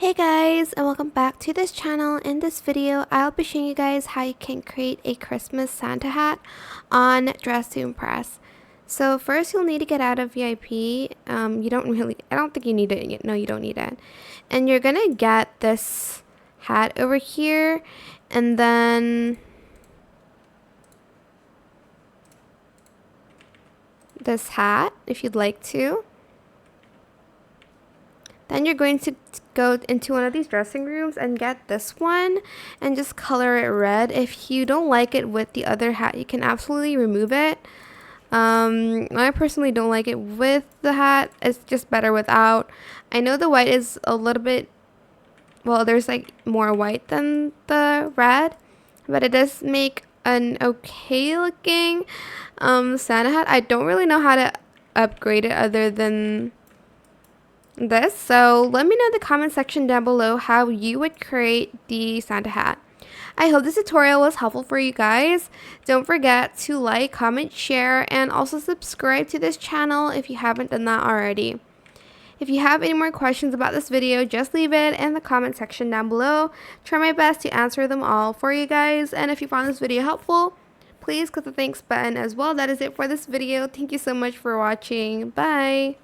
Hey guys, and welcome back to this channel. In this video, I'll be showing you guys how you can create a Christmas Santa hat on Dress to Impress. So first you'll need to get out of VIP. I don't think you need it. No, you don't need it. And you're gonna get this hat over here, and then this hat if you'd like to. Then you're going to go into one of these dressing rooms and get this one and just color it red. If you don't like it with the other hat, you can absolutely remove it. I personally don't like it with the hat. It's just better without. I know the white is a little bit, well, there's like more white than the red, but it does make an okay looking Santa hat. I don't really know how to upgrade it other than this, so let me know in the comment section down below how you would create the Santa hat. I hope this tutorial was helpful for you guys. Don't forget to like, comment, share, and also subscribe to this channel if you haven't done that already. If you have any more questions about this video, just leave it in the comment section down below. Try my best to answer them all for you guys, and if you found this video helpful, please click the thanks button as well. That is it for this video. Thank you so much for watching. Bye!